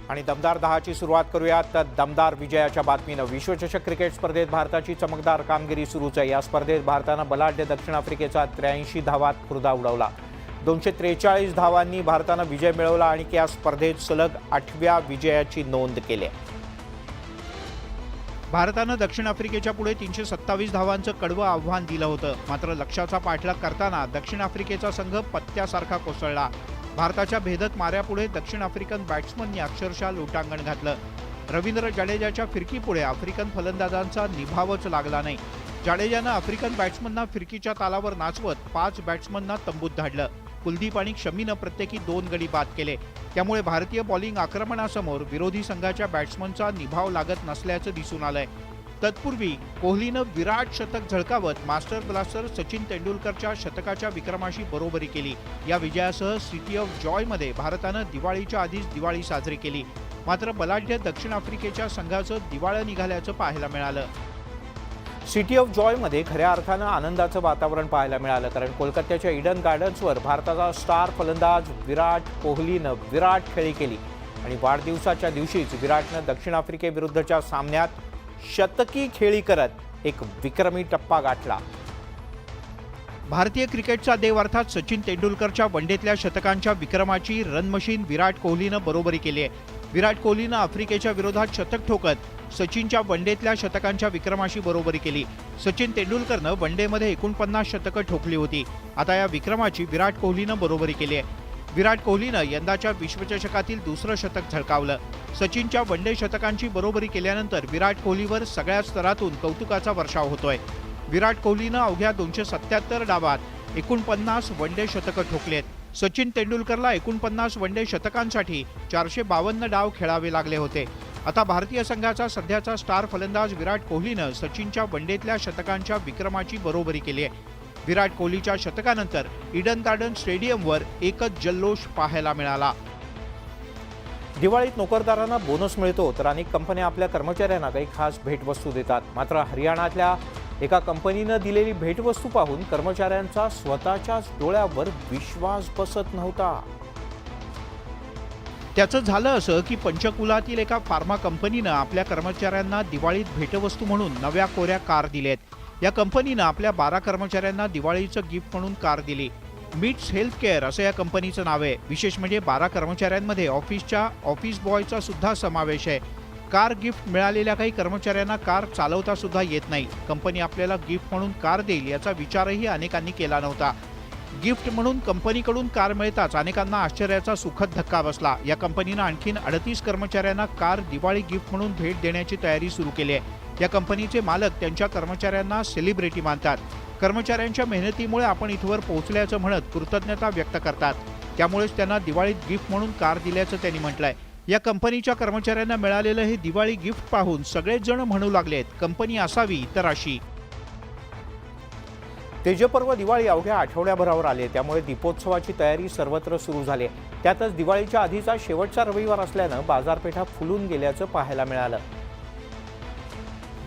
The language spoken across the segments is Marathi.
आणि दमदार 10ची सुरुवात करूयात तर दमदार विजयाच्या बातमीनं विश्वचषक क्रिकेट स्पर्धेत भारताची चमकदार कामगिरी सुरूच आहे। या स्पर्धेत भारतानं बलाढ्य दक्षिण आफ्रिकेचा 83 धावात खुर्दा उडवला। 243 धावांनी भारतानं विजय मिळवला आणि या स्पर्धेत सलग 8व्या विजयाची नोंद केली। भारतानं दक्षिण आफ्रिकेच्या पुढे 327 धावांचं कडवं आव्हान दिलं होतं। मात्र लक्ष्याचा पाठलाग करताना दक्षिण आफ्रिकेचा संघ पत्त्यासारखा कोसळला। भारताच्या भेदक माऱ्यापुढे दक्षिण आफ्रिकन बॅट्समननी अक्षरशः लोटांगण घातलं। रवींद्र जाडेजाच्या फिरकीपुढे आफ्रिकन फलंदाजांचा निभावच लागला नाही। जाडेजानं आफ्रिकन बॅट्समनना फिरकीच्या तालावर नाचवत 5 बॅट्समनना तंबूत धाडलं। कुलदीप आणि शमीनं प्रत्येकी 2 गडी बाद केले। त्यामुळे भारतीय बॉलिंग आक्रमणासमोर विरोधी संघाच्या बॅट्समनचा निभाव लागत नसल्याचं दिसून आलंय। तत्पूर्वी कोहलीनं विराट शतक झळकावत मास्टर ब्लास्टर सचिन तेंडुलकरच्या शतकाच्या विक्रमाशी बरोबरी केली। या विजयासह सिटी ऑफ जॉयमध्ये भारतानं दिवाळीच्या आधीच दिवाळी साजरी केली। मात्र बलाढ्य दक्षिण आफ्रिकेच्या संघाचं दिवाळं निघाल्याचं पाहायला मिळालं। सिटी ऑफ जॉयमध्ये खऱ्या अर्थानं आनंदाचं वातावरण पाहायला मिळालं, कारण कोलकात्याच्या ईडन गार्डन्सवर भारताचा स्टार फलंदाज विराट कोहलीनं विराट खेळी केली आणि वाढदिवसाच्या दिवशीच विराटनं दक्षिण आफ्रिकेविरुद्धच्या सामन्यात शतकी खेळी करत एक विक्रमी टप्पा गाठला। भारतीय क्रिकेटचा देव अर्थात सचिन तेंडुलकरच्या वनडेतल्या शतकांच्या विक्रमाची रन मशीन विराट कोहलीनं बरोबरी केली आहे। विराट कोहलीनं आफ्रिकेच्या विरोधात शतक ठोकत सचिनच्या वनडेतल्या शतकांच्या विक्रमाशी बरोबरी केली। सचिन तेंडुलकरनं वनडेमध्ये 49 शतकं ठोकली होती। आता या विक्रमाची विराट कोहलीनं बरोबरी केली आहे। विराट कोहलीनं यंदाच्या विश्वचषकातील दुसरं शतक झळकावलं। सचिनच्या वनडे शतकांची बरोबरी केल्यानंतर विराट कोहलीवर सगळ्या स्तरातून कौतुकाचा वर्षाव होतोय। विराट कोहलीनं अवघ्या 277 डावात 49 वनडे शतकं ठोकलेत। सचिन तेंडुलकरला 49 वनडे शतकांसाठी 452 डाव खेळावे लागले होते। आता भारतीय संघाचा सध्याचा स्टार फलंदाज विराट कोहलीनं सचिनच्या वनडेतल्या शतकांच्या विक्रमाची बरोबरी केली आहे। विराट कोहलीच्या शतकानंतर ईडन गार्डन स्टेडियमवर एकच जल्लोष पाहायला मिळाला। दिवाळीत नोकरदारांना बोनस मिळतो तर अनेक कंपन्या आपल्या कर्मचाऱ्यांना काही खास भेटवस्तू देतात। मात्र हरियाणातल्या एका कंपनीनं दिलेली भेटवस्तू पाहून कर्मचाऱ्यांचा स्वतःच्याच डोळ्यावर विश्वास बसत नव्हता। त्याचं झालं असं की पंचकुलातील एका फार्मा कंपनीनं आपल्या कर्मचाऱ्यांना दिवाळीत भेटवस्तू म्हणून नव्या कोऱ्या कार दिल्यात। या कंपनीनं आपल्या 12 कर्मचाऱ्यांना दिवाळीचं गिफ्ट म्हणून कार दिली। मिट्स हेल्थ केअर असं या कंपनीचं नाव आहे। विशेष म्हणजे 12 कर्मचाऱ्यांमध्ये ऑफिसच्या ऑफिस बॉयचा सुद्धा समावेश आहे। कार गिफ्ट मिळालेल्या काही कर्मचाऱ्यांना कार चालवता सुद्धा येत नाही। कंपनी आपल्याला गिफ्ट म्हणून कार देईल याचा विचारही अनेकांनी केला नव्हता। गिफ्ट म्हणून कंपनीकडून कार मिळताच अनेकांना आश्चर्याचा सुखद धक्का बसला। या कंपनीनं आणखीन 38 कर्मचाऱ्यांना कार दिवाळी गिफ्ट म्हणून भेट देण्याची तयारी सुरू केली आहे। या कंपनीचे मालक त्यांच्या कर्मचाऱ्यांना सेलिब्रिटी मानतात। कर्मचाऱ्यांच्या मेहनतीमुळे आपण इथवर पोहोचल्याचं म्हणत कृतज्ञता व्यक्त करतात। त्यामुळेच त्यांना दिवाळीत गिफ्ट म्हणून कार दिल्याचं त्यांनी म्हटलंय। या कंपनीच्या कर्मचाऱ्यांना मिळालेलं हे दिवाळी गिफ्ट पाहून सगळेच जण म्हणू लागलेत, कंपनी असावी तर अशी। तेजपर्व दिवाळी अवघ्या आठवड्याभरावर आले, त्यामुळे दीपोत्सवाची तयारी सर्वत्र सुरू झाली। त्यातच दिवाळीच्या आधीचा शेवटचा रविवार असल्यानं बाजारपेठा फुलून गेल्याचं पाहायला मिळालं।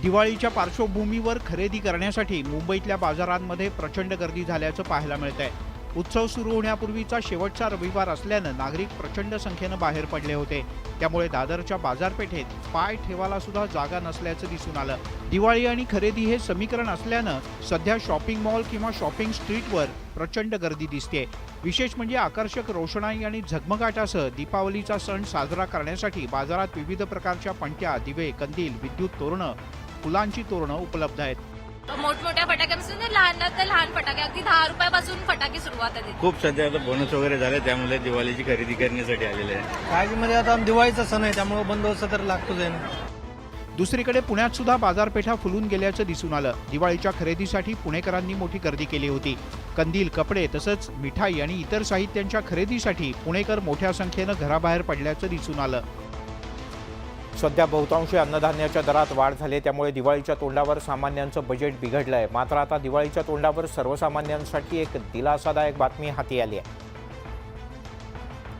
दिवाळीच्या पार्श्वभूमीवर खरेदी करण्यासाठी मुंबईतल्या बाजारांमध्ये प्रचंड गर्दी झाल्याचं पाहायला मिळतंय। उत्सव सुरू होण्यापूर्वीचा शेवटचा रविवार असल्यानं नागरिक प्रचंड संख्येनं बाहेर पडले होते। त्यामुळे दादरच्या बाजारपेठेत पाय ठेवायला सुद्धा जागा नसल्याचं दिसून आलं। दिवाळी आणि खरेदी हे समीकरण असल्यानं सध्या शॉपिंग मॉल किंवा शॉपिंग स्ट्रीटवर प्रचंड गर्दी दिसते। विशेष म्हणजे आकर्षक रोषणाई आणि झगमगाटासह दीपावलीचा सण साजरा करण्यासाठी बाजारात विविध प्रकारच्या पणत्या, दिवे, कंदील, विद्युत तोरणं, फुलांची तोरणं उपलब्ध आहेत। मोठमोठ्या फटाक्यांपासून लहानात लहान फटाके अगदी 10 रुपयापासून फटाके सुरुवात आहे। खूप सध्या आता बोनस वगैरे झाले, त्यामुळे दिवाळीची खरेदी करण्यासाठी आलेले आहे। काळजीमध्ये आता दिवाळीचा सण आहे, त्यामुळे बंदोबस्त तर लागतोच आहे ना। दुसरीकडे पुण्यात सुद्धा बाजारपेठा फुलून गेल्याचं दिसून आलं। दिवाळीच्या खरेदीसाठी पुणेकरांनी मोठी गर्दी केली होती। कंदील, कपडे तसंच मिठाई आणि इतर साहित्यांच्या खरेदीसाठी पुणेकर मोठ्या संख्येनं घराबाहेर पडल्याचं दिसून आलं। सध्या बहुतांशी अन्नधान्याच्या दरात वाढ झाली, त्यामुळे दिवाळीच्या तोंडावर सामान्यांचं बजेट बिघडलंय। मात्र आता दिवाळीच्या तोंडावर सर्वसामान्यांसाठी एक दिलासादायक बातमी हाती आली आहे।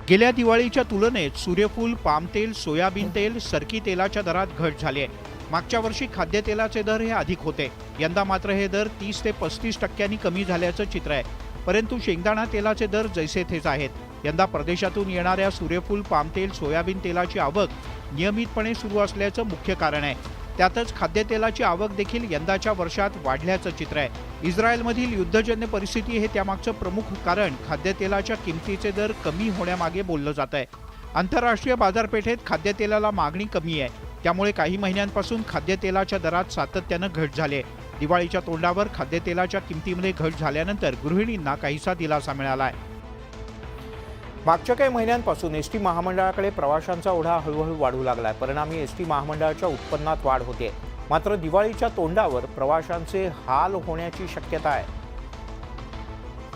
गेल्या दिवाळीच्या तुलनेत सूर्यफूल, पाम तेल, सोयाबीन तेल, सरकी तेलाच्या दरात घट झाली आहे। मागच्या वर्षी खाद्यतेलाचे दर हे अधिक होते। यंदा मात्र हे दर 30 ते 35% कमी झाल्याचं चित्र आहे। परंतु शेंगदाणा तेलाचे दर जैसे थेच आहेत। यंदा प्रदेशातून येणाऱ्या सूर्यफूल, पामतेल, सोयाबीन तेलाची आवक नियमितपणे सुरू असल्याचं मुख्य कारण आहे. त्यातच खाद्यतेलाची आवक देखील यंदाच्या वर्षात वाढल्याचं चित्र आहे. इस्रायलमधील युद्धजन्य परिस्थिती हे त्यामागचं प्रमुख कारण खाद्यतेलाच्या किमतीचे दर कमी होण्यामागे बोललं जात आहे. आंतरराष्ट्रीय बाजारपेठेत खाद्यतेलाला मागणी कमी आहे, त्यामुळे काही महिन्यांपासून खाद्यतेलाच्या दरात सातत्यानं घट झाली आहे. दिवाळीच्या तोंडावर खाद्यतेलाच्या किमतीमध्ये घट झाल्यानंतर गृहिणींना काहीसा दिलासा मिळाला आहे. मागच्या काही महिन्यांपासून एसटी महामंडळाकडे प्रवाशांचा ओढा हळूहळू वाढू लागलाय. परिणामी एसटी महामंडळाच्या उत्पन्नात वाढ होते. मात्र दिवाळीच्या तोंडावर प्रवाशांचे हाल होण्याची शक्यता आहे.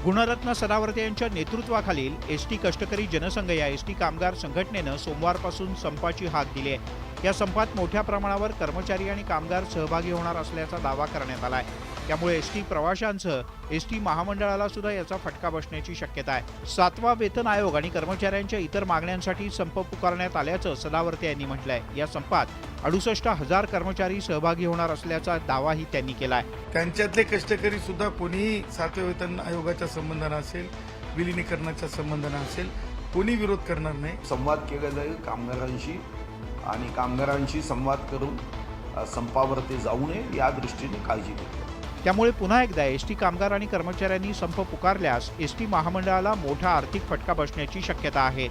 गुणरत्न सदावर्ते यांच्या नेतृत्वाखालील एसटी कष्टकरी जनसंघ या एसटी कामगार संघटनेनं सोमवारपासून संपाची हाक दिली आहे. या संपात मोठ्या प्रमाणावर कर्मचारी आणि कामगार सहभागी होणार असल्याचा दावा करण्यात आला आहे. त्यामुळे एसटी प्रवाशांसह एसटी महामंडळाला सुद्धा याचा फटका बसण्याची शक्यता आहे. 7वा वेतन आयोग आणि कर्मचाऱ्यांच्या इतर मागण्यांसाठी संप पुकारण्यात आल्याचं सदावर्ते यांनी म्हटलंय. या संपात 68,000 कर्मचारी सहभागी होणार असल्याचा दावाही त्यांनी केलाय. त्यांच्यातले कष्टकरी सुद्धा कोणीही 7व्या वेतन आयोगाच्या संबंधानं असेल, विलिनीकरणाच्या संबंधानं असेल, कोणी विरोध करणार नाही. संवाद केला जाईल कामगारांशी आणि कामगारांशी संवाद करून संपावरती जाऊ नये या दृष्टीने काळजी घेतली. त्यामुळे पुन्हा एकदा एसटी कामगार आणि कर्मचाऱ्यांनी संप पुकारल्यास एसटी महामंडळाला मोठा आर्थिक फटका बसण्याची शक्यता आहे.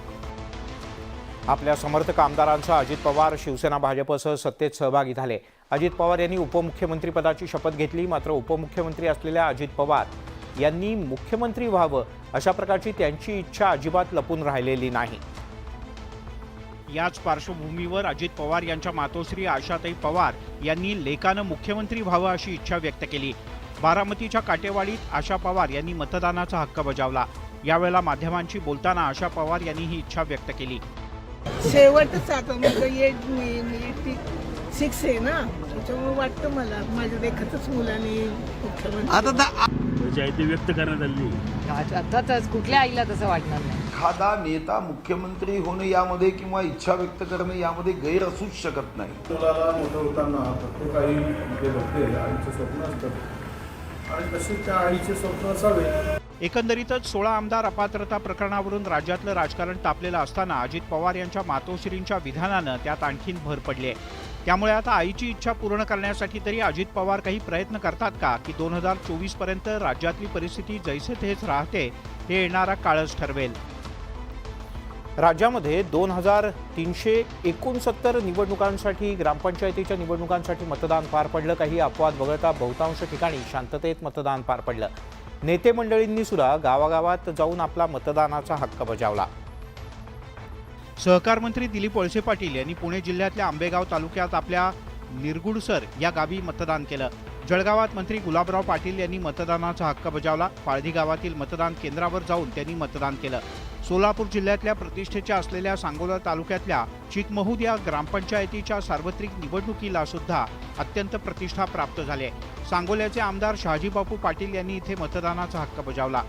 आपल्या समर्थक आमदारांसह अजित पवार शिवसेना भाजपसह सत्तेत सहभागी झाले. अजित पवार यांनी उपमुख्यमंत्रीपदाची शपथ घेतली. मात्र उपमुख्यमंत्री असलेल्या अजित पवार यांनी मुख्यमंत्री व्हावं अशा प्रकारची त्यांची इच्छा अजिबात लपून राहिलेली नाही. याच पार्श्वभूमीवर अजित पवार यांच्या मातोश्री आशाताई पवार यांनी लेकानं मुख्यमंत्री व्हावं अशी इच्छा व्यक्त केली. बारामतीच्या काटेवाडीत आशा पवार यांनी मतदानाचा हक्क बजावला. यावेळेला माध्यमांशी बोलताना आशा पवार यांनी ही इच्छा व्यक्त केली. शेवटच आता माझं एज मी 6 आहे ना, त्याच्यामुळे वाटतं मला माझ्या देखतच मुलांनी मुख्यमंत्री ती व्यक्त करण्यात आली. अर्थातच कुठल्या आईला तसं वाटणार नाही. एखादा नेता मुख्यमंत्री होणं यामध्ये किंवा इच्छा व्यक्त करणं यामध्ये गैर असूच शकत नाही. मुलाला मोठं होताना प्रत्येक आई जे बघते आईचं स्वप्न असतं आणि तसे त्या आईचे स्वप्न असावे. एकंदरीतच 16 आमदार अपात्रता प्रकरणावरून राज्यातलं राजकारण तापलेलं असताना अजित पवार यांच्या मातोश्रींच्या विधानानं त्यात आणखीन भर पडली आहे. त्यामुळे आता आईची इच्छा पूर्ण करण्यासाठी तरी अजित पवार काही प्रयत्न करतात का, की 2024 पर्यंत राज्यातली परिस्थिती जैसे तेच राहते हे येणारा काळच ठरवेल. राज्यामध्ये 2369 निवडणुकांसाठी ग्रामपंचायतीच्या निवडणुकांसाठी मतदान पार पडलं. काही अपवाद वगळता बहुतांश ठिकाणी शांततेत मतदान पार पडलं. नेते मंडळींनी सुद्धा गावागावात जाऊन आपला मतदानाचा हक्क बजावला. सहकार मंत्री दिलीप वळसे पाटील यांनी पुणे जिल्ह्यातल्या आंबेगाव तालुक्यात आपल्या निरगुडसर या गावी मतदान केलं. जळगावात मंत्री गुलाबराव पाटील यांनी मतदानाचा हक्क बजावला. पाळधी गावातील मतदान केंद्रावर जाऊन त्यांनी मतदान केलं. सोलापूर जिल्ह्यातल्या प्रतिष्ठेच्या असलेल्या सांगोला तालुक्यातल्या चिकमहूद या ग्रामपंचायतीच्या सार्वत्रिक निवडणुकीला सुद्धा अत्यंत प्रतिष्ठा प्राप्त झाली आहे. सांगोल्याचे आमदार शहाजीबापू पाटील यांनी इथे मतदानाचा हक्क बजावला.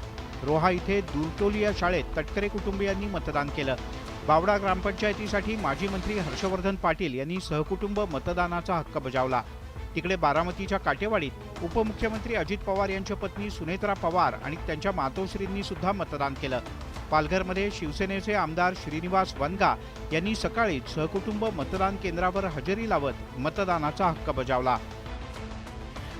रोहा इथे दुरटोली या शाळेत तटकरे कुटुंबियांनी मतदान केलं. बावडा ग्रामपंचायतीसाठी माजी मंत्री हर्षवर्धन पाटील यांनी सहकुटुंब मतदानाचा हक्क बजावला. तिकडे बारामतीच्या काटेवाडीत उपमुख्यमंत्री अजित पवार यांच्या पत्नी सुनेत्रा पवार आणि त्यांच्या मातोश्रींनी सुद्धा मतदान केलं. पालघरमध्ये शिवसेनेचे आमदार श्रीनिवास वनगा यांनी सकाळीच सहकुटुंब मतदान केंद्रावर हजेरी लावत मतदानाचा हक्क बजावला.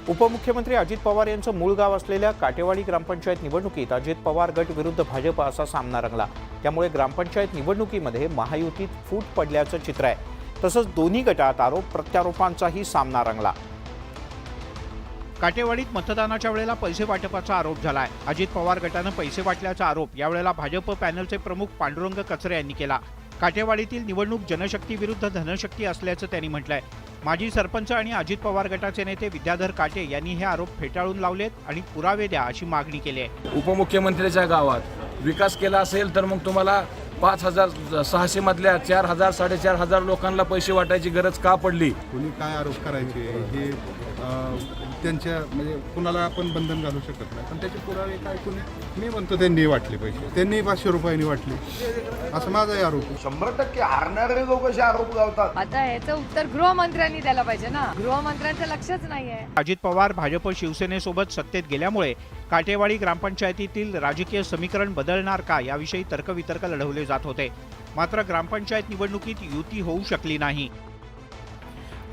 उपमुख्यमंत्री अजित पवार यांचं मूळ गाव असलेल्या काटेवाडी ग्रामपंचायत निवडणुकीत अजित पवार गट विरुद्ध भाजप असा सामना रंगला. त्यामुळे ग्रामपंचायत निवडणुकीमध्ये महायुतीत फूट पडल्याचं चित्र आहे. तसंच दोन्ही गटात आरोप प्रत्यारोपांचाही सामना रंगला. काटेवाडीत मतदानाच्या वेळेला पैसे वाटपाचा आरोप झालाय. अजित पवार गटानं पैसे वाटल्याचा आरोप यावेळेला भाजप पॅनलचे प्रमुख पांडुरंग कचरे यांनी केला. काटेवाडीतील निवडणूक जनशक्ती विरुद्ध धनशक्ती असल्याचं त्यांनी म्हटलंय. माजी सरपंच आणि अजित पवार गटाचे नेते विद्याधर काटे यांनी हे आरोप फेटाळून लावलेत आणि पुरावे द्या अशी मागणी केली आहे. उपमुख्यमंत्र्यांच्या गावात विकास केला असेल तर मग तुम्हाला 5,600 मधल्या 4,000 4,500 लोकांना पैसे वाटायची गरज का पडली? कोणी काय आरोप करायचे हे त्यांच्या म्हणजे कुणाला आपण बंधन घालू शकत नाही, पण त्याचे पुरावे काय कोणी मी म्हणतो त्यांनी वाटले पैसे, त्यांनी 500 रुपयांनी वाटले, असं माझाही आरोप आहे. 100% हारणारे लोक कसे आरोप लावतात. आता ह्याचं उत्तर गृहमंत्र्यांनी द्यायला पाहिजे ना. गृहमंत्र्यांचं लक्षच नाहीये. अजित पवार भाजप शिवसेनेसोबत सत्तेत गेल्यामुळे काटेवाडी ग्रामपंचायतीतील राजकीय समीकरण बदलणार का याविषयी तर्कवितर्क लढवले जात होते. मात्र ग्रामपंचायत निवडणुकीत युती होऊ शकली नाही.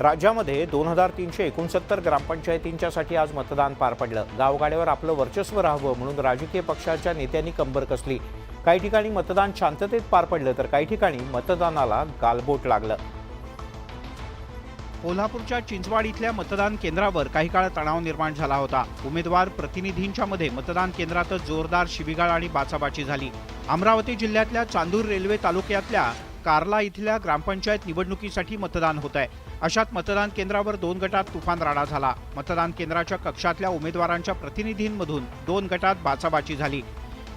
राज्यामध्ये 2369 ग्रामपंचायतींच्यासाठी आज मतदान पार पडलं. गावगाड्यावर आपलं वर्चस्व राहावं म्हणून राजकीय पक्षाच्या नेत्यांनी कंबर कसली. काही ठिकाणी मतदान शांततेत पार पडलं तर काही ठिकाणी मतदानाला गालबोट लागलं. कोल्हापूरच्या चिंचवाड इथल्या मतदान केंद्रावर काही काळ तणाव निर्माण झाला होता. उमेदवार प्रतिनिधींच्या मध्ये मतदान केंद्रातच जोरदार शिवीगाळ आणि बाचाबाची झाली. अमरावती जिल्ह्यातल्या चांदूर रेल्वे तालुक्यातल्या कार्ला इथल्या ग्रामपंचायत निवडणुकीसाठी मतदान होत आहे. अशात मतदान केंद्रावर 2 गटात तुफान राडा झाला. मतदान केंद्राच्या कक्षातल्या उमेदवारांच्या प्रतिनिधींमधून 2 गटात बाचाबाची झाली.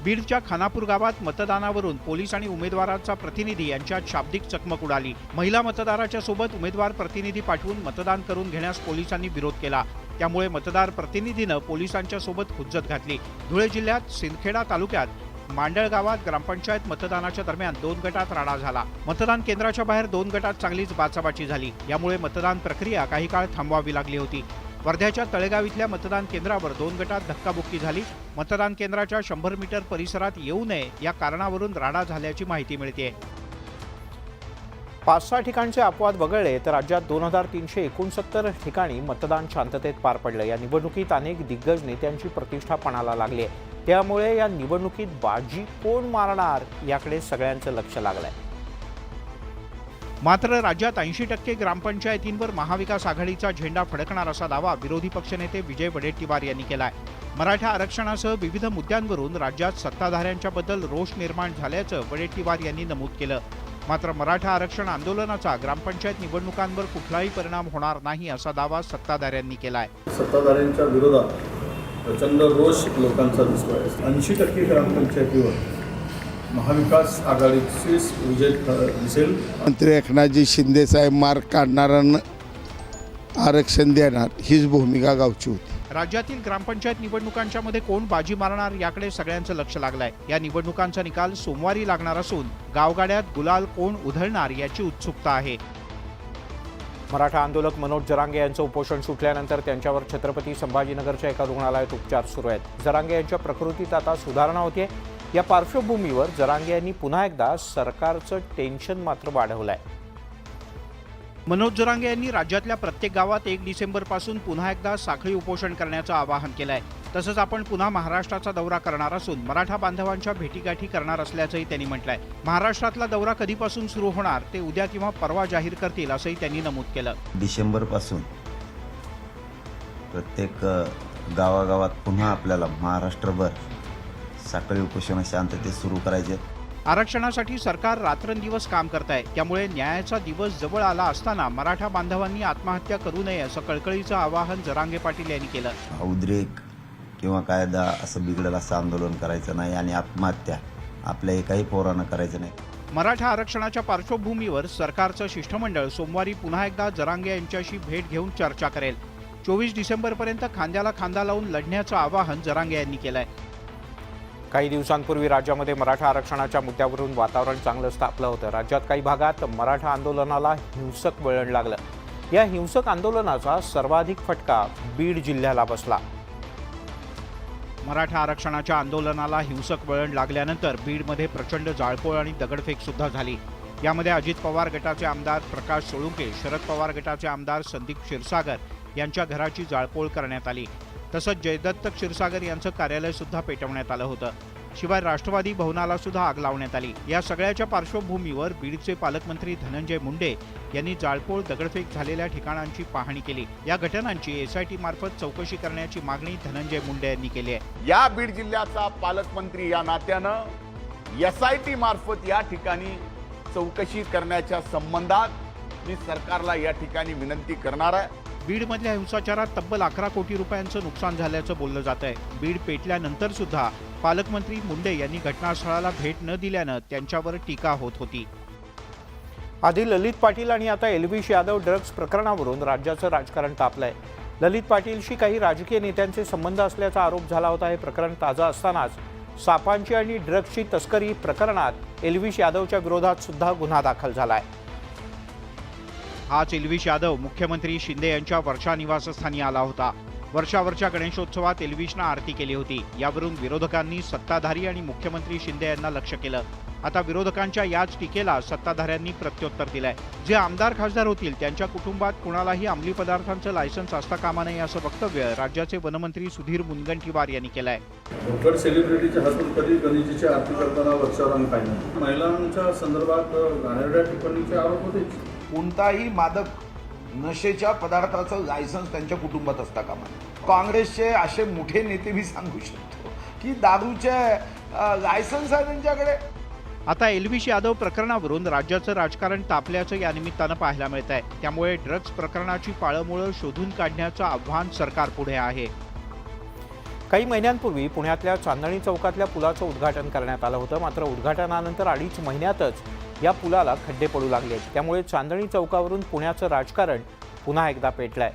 बीडच्या खानापूर गावात मतदानावरून पोलीस आणि उमेदवाराचा प्रतिनिधी यांच्यात शाब्दिक चकमक उडाली. महिला मतदाराच्या सोबत उमेदवार प्रतिनिधी पाठवून मतदान करून घेण्यास पोलिसांनी विरोध केला. त्यामुळे मतदार प्रतिनिधीनं पोलिसांच्या सोबत हुज्जत घातली. धुळे जिल्ह्यात सिंदखेडा तालुक्यात मांडळ गावात ग्रामपंचायत मतदानाच्या दरम्यान 2 गटात राडा झाला. मतदान केंद्राच्या बाहेर 2 गटात चांगलीच बाचाबाची झाली. यामुळे मतदान प्रक्रिया काही काळ थांबवावी लागली होती. वर्ध्याच्या तळेगाव इथल्या मतदान केंद्रावर 2 गटात धक्काबुक्की झाली. मतदान केंद्राच्या 100 मीटर परिसरात येऊ नये या कारणावरून राडा झाल्याची माहिती मिळते. 5-6 ठिकाणचे अपवाद वगळले तर राज्यात 2369 ठिकाणी मतदान शांततेत पार पडलं. या निवडणुकीत अनेक दिग्गज नेत्यांची प्रतिष्ठा पणाला लागली आहे. त्यामुळे या निवडणुकीत बाजी कोण मारणार याकडे सगळ्यांचं लक्ष लागलंय. मात्र राज्यात 80% ग्रामपंचायतींवर महाविकास आघाडीचा झेंडा फडकणार असा दावा विरोधी पक्षनेते विजय वडेट्टीवार यांनी केलाय. मराठा आरक्षणासह विविध मुद्द्यांवरून राज्यात सत्ताधाऱ्यांच्या बद्दल रोष निर्माण झाल्याचं वडेट्टीवार यांनी नमूद केलं. मात्र मराठा आरक्षण आंदोलनाचा ग्रामपंचायत निवडणुकांवर कुठलाही परिणाम होणार नाही असा दावा सत्ताधाऱ्यांनी केलाय. सत्ताधाऱ्यांच्या विरोधात प्रचंड रोष लोकांचा दिसतोय. 80% ग्रामपंचायतीवर महाविकास आघाडीची विजय दिसेल. मंत्री एकनाथजी शिंदे साहेब मार्क काढणाऱ्यांना आरक्षण देणार हीच भूमिका गावची होती. राज्यातील ग्रामपंचायत निवडणुकांच्या मध्ये कोण बाजी मारणार याकडे सगळ्यांचं लक्ष लागलंय. या निवडणुकांचा निकाल सोमवारी लागणार असून गावगाड्यात गुलाल कोण उधळणार याची उत्सुकता आहे. मराठा आंदोलक मनोज जरांगे यांचं उपोषण सुटल्यानंतर त्यांच्यावर छत्रपती संभाजीनगरच्या एका रुग्णालयात उपचार सुरू आहेत. जरांगे यांच्या प्रकृतीत आता सुधारणा होते. या पार्श्वभूमीवर जरांगे यांनी पुन्हा एकदा सरकारचं टेन्शन मात्र वाढवलंय. मनोज जरांगे यांनी राज्यातल्या प्रत्येक गावात 1 डिसेंबरपासून पुन्हा एकदा साखळी उपोषण करण्याचं आवाहन केलंय. तसंच आपण पुन्हा महाराष्ट्राचा दौरा करणार असून मराठा बांधवांच्या भेटीगाठी करणार असल्याचंही त्यांनी म्हटलंय. महाराष्ट्रातला दौरा कधीपासून सुरू होणार ते उद्या किंवा परवा जाहीर करतील असंही त्यांनी नमूद केलं. डिसेंबरपासून प्रत्येक गावागावात पुन्हा आपल्याला महाराष्ट्रभर साखळी उपोषण शांततेत सुरू करायचे. आरक्षणासाठी सरकार रात्रंदिवस काम करत आहे. त्यामुळे न्यायाचा दिवस जवळ आला असताना मराठा बांधवांनी आत्महत्या करू नये असं कळकळीचं आवाहन जरांगे पाटील यांनी केलं. उद्रेक किंवा कायदा असं बिघडेल असं आंदोलन करायचं नाही आणि आत्महत्या आपल्या एकाही पोरानं करायचं नाही. मराठा आरक्षणाच्या पार्श्वभूमीवर सरकारचं शिष्टमंडळ सोमवारी पुन्हा एकदा जरांगे यांच्याशी भेट घेऊन चर्चा करेल. 24 डिसेंबरपर्यंत खांद्याला खांदा लावून लढण्याचं आवाहन जरांगे यांनी केलंय. काही दिवसांपूर्वी राज्यामध्ये मराठा आरक्षणाच्या मुद्द्यावरून वातावरण चांगलं तापलं होतं. राज्यात काही भागात मराठा आंदोलनाला हिंसक वळण लागलं. या हिंसक आंदोलनाचा सर्वाधिक फटका बीड जिल्ह्याला बसला. मराठा आरक्षणाच्या आंदोलनाला हिंसक वळण लागल्यानंतर बीडमध्ये प्रचंड जाळपोळ आणि दगडफेक सुद्धा झाली. यामध्ये अजित पवार गटाचे आमदार प्रकाश सोळुंके, शरद पवार गटाचे आमदार संदीप क्षीरसागर यांच्या घराची जाळपोळ करण्यात आली. तसंच जयदत्त क्षीरसागर यांचं कार्यालय सुद्धा पेटवण्यात आलं होतं. शिवाय राष्ट्रवादी भवनाला सुद्धा आग लावण्यात आली. या सगळ्याच्या पार्श्वभूमीवर बीडचे पालकमंत्री धनंजय मुंडे यांनी जाळपोळ दगडफेक झालेल्या ठिकाणांची पाहणी केली. या घटनांची SIT मार्फत चौकशी करण्याची मागणी धनंजय मुंडे यांनी केली आहे. या बीड जिल्ह्याचा पालकमंत्री या नात्यानं SIT मार्फत या ठिकाणी चौकशी करण्याच्या संबंधात मी सरकारला या ठिकाणी विनंती करणार आहे. बीडमधल्या हिंसाचारात तब्बल 11 कोटी रुपयांचं नुकसान झाल्याचं बोललं जात आहे. बीड पेटल्यानंतर सुद्धा पालकमंत्री मुंडे यांनी घटनास्थळाला भेट न दिल्यानं त्यांच्यावर टीका होत होती. आधी ललित पाटील आणि आता एल्विश यादव ड्रग्ज प्रकरणावरून राज्याचं राजकारण तापलंय. ललित पाटीलशी काही राजकीय नेत्यांचे संबंध असल्याचा आरोप झाला होता. हे प्रकरण ताजं असतानाच सापांची आणि ड्रग्जची तस्करी प्रकरणात एल्विश यादवच्या विरोधात सुद्धा गुन्हा दाखल झाला आहे. आज एल्विश यादव मुख्यमंत्री शिंदे यांच्या वर्षा निवासस्थानी आला होता. वर्षावरच्या गणेशोत्सवात एल्विशनं आरती केली होती. यावरून विरोधकांनी सत्ताधारी आणि मुख्यमंत्री शिंदे यांना लक्ष्य केलं. आता विरोधकांच्या याच टीकेला सत्ताधाऱ्यांनी प्रत्युत्तर दिलंय. जे आमदार खासदार होतील त्यांच्या कुटुंबात कुणालाही अंमली पदार्थांचं लायसन्स असता कामा नये असं वक्तव्य राज्याचे वनमंत्री सुधीर मुनगंटीवार यांनी केलंय. डॉक्टर सेलिब्रिटीच्या हातून कधी गणेशजीची आरती करताना वर्षावर आम्ही पाहिलं. महिलांच्या संदर्भात घाणेरड्या टिप्पणीचे आरोप होते. कोणताही मादक नशेच्या पदार्थाचं लायसन्स त्यांच्या कुटुंबात असता कामा नये. काँग्रेसचे असे मोठे नेते मी सांगू शकतो की दारूचे लायसन्स आहे त्यांच्याकडे. आता एल्विश यादव प्रकरणावरून राज्याचं राजकारण तापल्याचं या निमित्तानं पाहायला मिळत आहे. त्यामुळे ड्रग्ज प्रकरणाची पाळंमुळं शोधून काढण्याचं आव्हान सरकारपुढे आहे. काही महिन्यांपूर्वी पुण्यातल्या चांदणी चौकातल्या पुलाचं उद्घाटन करण्यात आलं होतं. मात्र उद्घाटनानंतर 2.5 महिन्यातच या पुलाला खड्डे पडू लागले. त्यामुळे चांदणी चौकावरून पुण्याचं राजकारण पुन्हा एकदा पेटलंय.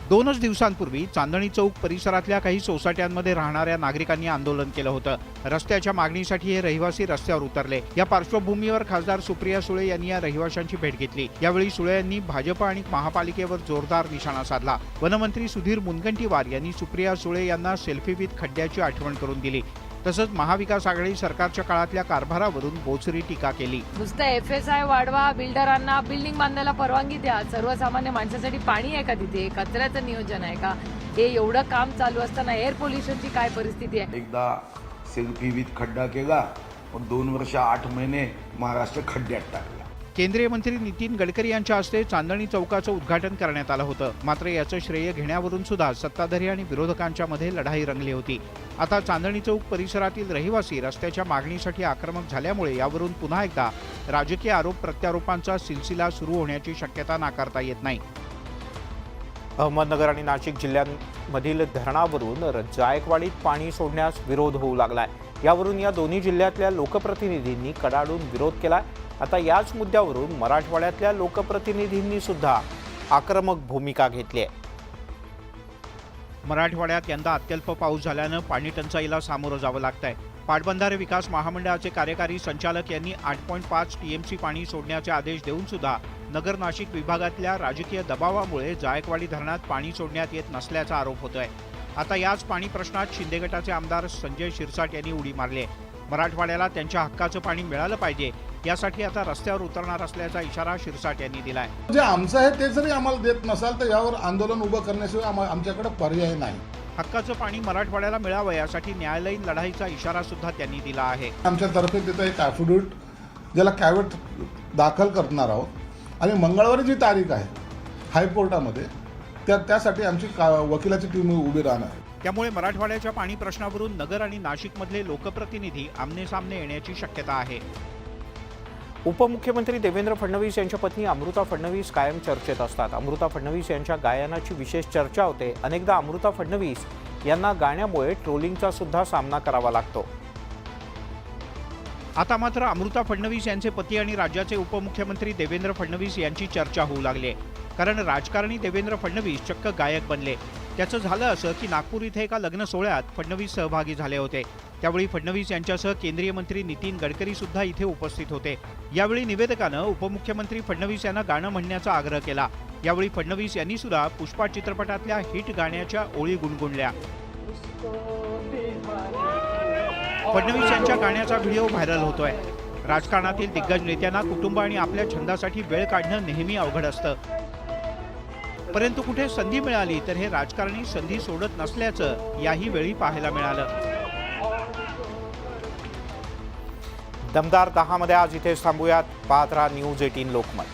2च दिवसांपूर्वी चांदणी चौक परिसरातल्या काही सोसायट्यांमध्ये राहणाऱ्या नागरिकांनी आंदोलन केलं होतं. रस्त्याच्या मागणीसाठी हे रहिवासी रस्त्यावर उतरले. या पार्श्वभूमीवर खासदार सुप्रिया सुळे यांनी या रहिवाशांची भेट घेतली. यावेळी सुळे यांनी भाजप आणि महापालिकेवर जोरदार निशाणा साधला. वनमंत्री सुधीर मुनगंटीवार यांनी सुप्रिया सुळे यांना सेल्फी विथ खड्ड्याची आठवण करून दिली. तसंच महाविकास आघाडी सरकारच्या काळातल्या कारभारावरून बोचरी टीका केली. नुसतं FSI वाढवा, बिल्डरांना बिल्डिंग बांधायला परवानगी द्या, सर्वसामान्य माणसासाठी पाणी आहे का तिथे, कचऱ्याचं नियोजन आहे का, हे एवढं काम चालू असताना एअर पोल्युशनची काय परिस्थिती आहे. एकदा सेल्फी विथ खड्डा केला, पण 2 वर्ष 8 महिने महाराष्ट्र खड्ड्यात टाकला. केंद्रीय मंत्री नितीन गडकरी यांच्या हस्ते चांदणी चौकाचं उद्घाटन करण्यात आलं होतं. मात्र याचं श्रेय घेण्यावरून सुद्धा सत्ताधारी आणि विरोधकांच्या मध्ये लढाई रंगली होती. आता चांदणी चौक परिसरातील रहिवासी रस्त्याच्या मागणीसाठी आक्रमक झाल्यामुळे यावरून पुन्हा एकदा राजकीय आरोप प्रत्यारोपांचा सिलसिला सुरू होण्याची शक्यता नाकारता येत नाही. अहमदनगर आणि नाशिक जिल्ह्यांमधील धरणावरून जायकवाडीत पाणी सोडण्यास विरोध होऊ लागलाय. यावरून या दोन्ही जिल्ह्यातल्या लोकप्रतिनिधींनी कडाडून विरोध केलाय. आता याच मुद्द्यावरून मराठवाड्यातल्या लोकप्रतिनिधींनी सुद्धा आक्रमक भूमिका घेतली आहे. मराठवाड्यात यंदा अत्यल्प पाऊस झाल्यानं पाणी टंचाईला सामोरं जावं लागतंय. पाटबंधारे विकास महामंडळाचे कार्यकारी संचालक यांनी 8.5 TMC पाणी सोडण्याचे आदेश देऊन सुद्धा नगर नाशिक विभागातल्या राजकीय दबावामुळे जायकवाडी धरणात पाणी सोडण्यात येत नसल्याचा आरोप होतोय. आता याच पाणी प्रश्नात शिंदे गटाचे आमदार संजय शिरसाट यांनी उडी मारली आहे. मराठवाड्याला त्यांच्या हक्काचं पाणी मिळालं पाहिजे यासाठी आता रस्त्यावर उतरणार असल्याचा इशारा शिरसाट यांनी दिलाय. जे आमचं आहे ते जरी आम्हाला देत नसाल तर यावर आंदोलन उभं करण्याशिवाय आमच्याकडे पर्याय नाही. हक्काचं पाणी मराठवाड्याला मिळावं यासाठी न्यायालयीन लढाईचा इशारा सुद्धा त्यांनी दिला आहे. आमच्यातर्फे तिथं एक ॲफिडेविट ज्याला कॅवेट दाखल करणार आहोत आणि मंगळवारी जी तारीख आहे हायकोर्टामध्ये त्यासाठी आमची वकिलाची टीम उभी राहणार आहे. त्यामुळे मराठवाड्याच्या पाणी प्रश्नावरून नगर आणि नाशिकमधले लोकप्रतिनिधी आमनेसामने येण्याची शक्यता आहे. उपमुख्यमंत्री देवेंद्र फडणवीस यांच्या पत्नी अमृता फडणवीस कायम चर्चेत असतात. अमृता फडणवीस यांच्या गायनाची विशेष चर्चा होते. अनेकदा अमृता फडणवीस यांना गाण्यामुळे ट्रोलिंगचा सुद्धा सामना करावा लागतो. आता मात्र अमृता फडणवीस यांचे पती आणि राज्याचे उपमुख्यमंत्री देवेंद्र फडणवीस यांची चर्चा होऊ लागली आहे. कारण राजकारणी देवेंद्र फडणवीस चक्क गायक बनले. त्याचं झालं असं की नागपूर इथे एका लग्न सोहळ्यात फडणवीस सहभागी झाले होते. त्यावेळी फडणवीस यांच्यासह केंद्रीय मंत्री नितीन गडकरी सुद्धा इथे उपस्थित होते. यावेळी निवेदकानं उपमुख्यमंत्री फडणवीस यांना गाणं म्हणण्याचा आग्रह केला. यावेळी फडणवीस यांनी सुद्धा पुष्पा चित्रपटातल्या हिट गाण्याच्या ओळी गुणगुणल्या. फडणवीस यांच्या गाण्याचा व्हिडिओ व्हायरल होतोय. राजकारणातील दिग्गज नेत्यांना कुटुंब आणि आपल्या छंदासाठी वेळ काढणं नेहमी अवघड असतं. परंतु कुठे संधी मिळाली तर हे राजकारणी संधी सोडत नसल्याचं याही वेळी पाहायला मिळालं. दमदार 10 मध्ये आज इथेच थांबूयात. पाहत राहा न्यूज 18 लोकमत.